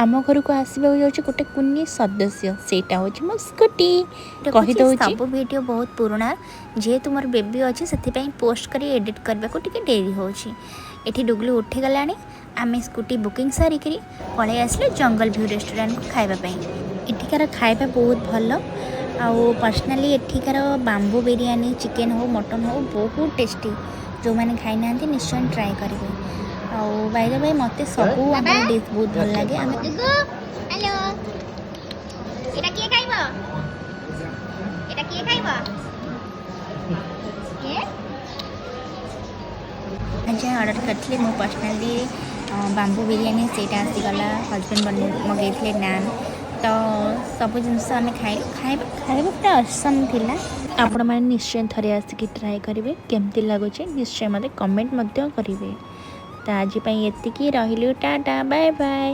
आम घर को आसवा गोटे कुनी सदस्य सेटा हूँ मो स्कूटी कही दो सब वीडियो बहुत पुराना जेहेतु मोर बेबी अच्छी से पोस्ट कर एडिट करने को डेरी होठी डुगलू उठीगला आम स्कूटी बुकिंग सारिक पलि आसले जंगल व्यू रेस्टोरेंट को खावाई एठिकार खाଇବା बहुत भल आउ पर्सनाली एठिकार बाम्बू बिरयानी चिकेन हो मटन हो बहुत टेस्टी जो मैंने खाई ना निश्चय ट्राए करेंगे आउ बाय द वे मत सब डिश बहुत भल लगे आज ऑर्डर करते मो पर्सनाली बाम्बू बिरयानी से आसीगला हजबैंड मगेले नान तो सब जिनस आम खाଇବା पूरा असम थिला आपण मैंने निश्चय थे आसिक ट्राए करेंगे केमती लगुच निश्चय मत कमेंट करेंगे तो आज ये रही टाटा बाय बाय।